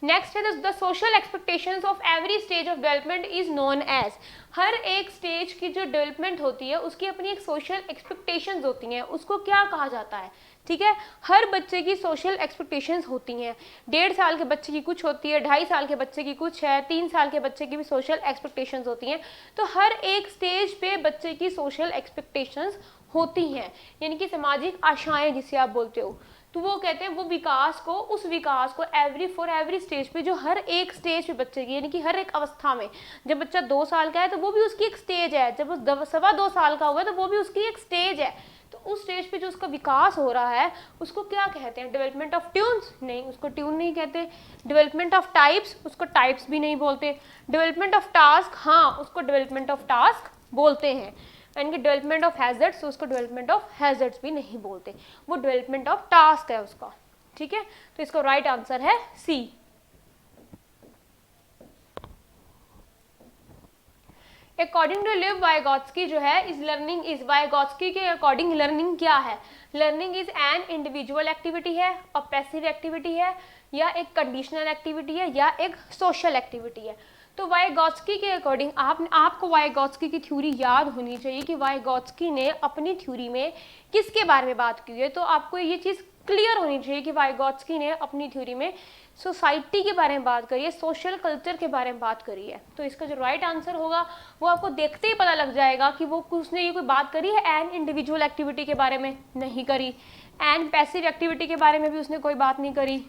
नेक्स्ट है the social expectations of every stage of development is known as. हर एक स्टेज की जो डेवलपमेंट होती है उसकी अपनी एक सोशल एक्सपेक्टेशंस होती हैं, उसको क्या कहा जाता है? ठीक है, हर बच्चे की सोशल एक्सपेक्टेशंस होती हैं। 1.5 साल के बच्चे की कुछ होती है, 2.5 साल के बच्चे की कुछ है, 3 साल के बच्चे की भी सोशल एक्सपेक्टेशंस होती हैं। तो हर एक स्टेज पे बच्चे की सोशल एक्सपेक्टेशंस होती हैं, यानी कि सामाजिक आशाएं जिसे आप बोलते हो। तो वो कहते हैं वो विकास को, उस विकास को फॉर एवरी स्टेज पे, जो हर एक स्टेज पे बच्चे की, यानी कि हर एक अवस्था में, जब बच्चा 2 साल का है तो वो भी उसकी एक स्टेज है, जब वो 2.25 साल का हुआ तो वो भी उसकी एक स्टेज है। तो तो उस स्टेज पे जो उसका विकास हो रहा है उसको क्या कहते हैं? Development of tunes? नहीं, उसको ट्यून नहीं कहते। Development of types? उसको टाइप्स भी नहीं बोलते। Development of task? हाँ, उसको डेवलपमेंट ऑफ टास्क बोलते हैं। यानी कि डेवलपमेंट ऑफ हैजर्ड्स, उसको डेवलपमेंट ऑफ हैजर्ड्स भी नहीं बोलते, वो डेवलपमेंट ऑफ टास्क है उसका। ठीक है, तो इसका राइट आंसर है सी। अकॉर्डिंग टू लिव वाइगोत्स्की जो है इज लर्निंग इज, वाइगोत्स्की के अकॉर्डिंग लर्निंग क्या है? Learning is an individual activity है, और पैसिव एक्टिविटी है, या एक कंडीशनल एक्टिविटी है, या एक सोशल एक्टिविटी है। तो वाइगोत्स्की के अकॉर्डिंग आपको वाइगोत्स्की की थ्योरी याद होनी चाहिए कि वाइगोत्स्की ने अपनी थ्योरी में किसके बारे में बात की है। तो आपको ये चीज़ क्लियर होनी चाहिए कि वाइगोत्स्की ने अपनी थ्योरी में सोसाइटी के बारे में बात करी है, सोशल कल्चर के बारे में बात करी है। तो इसका जो राइट आंसर होगा वो आपको देखते ही पता लग जाएगा कि वो उसने ये कोई बात करी है एन इंडिविजुअल एक्टिविटी के बारे में? नहीं करी। एन पैसिव एक्टिविटी के बारे में भी उसने कोई बात नहीं करी,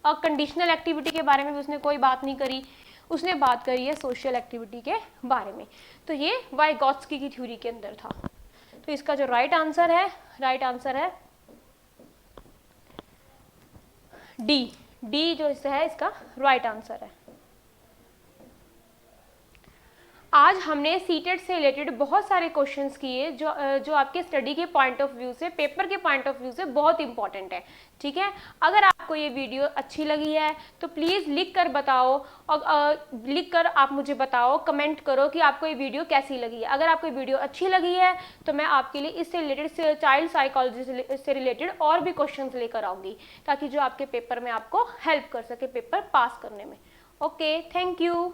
और कंडीशनल एक्टिविटी के बारे में भी उसने कोई बात नहीं करी। उसने बात करी है सोशल एक्टिविटी के बारे में। तो ये वाइगोत्स्की की थ्योरी के अंदर था। तो इसका जो राइट आंसर है डी। डी जो इससे है इसका राइट आंसर है। आज हमने सीटेट से रिलेटेड बहुत सारे क्वेश्चंस किए जो आपके स्टडी के पॉइंट ऑफ व्यू से, पेपर के पॉइंट ऑफ व्यू से बहुत इंपॉर्टेंट है। ठीक है, अगर आपको ये वीडियो अच्छी लगी है तो प्लीज़ लिख कर बताओ, और लिख कर आप मुझे बताओ, कमेंट करो कि आपको ये वीडियो कैसी लगी है। अगर आपको ये वीडियो अच्छी लगी है तो मैं आपके लिए इससे रिलेटेड, चाइल्ड साइकोलॉजी से रिलेटेड और भी क्वेश्चंस लेकर आऊँगी, ताकि जो आपके पेपर में आपको हेल्प कर सके पेपर पास करने में। Okay, thank you.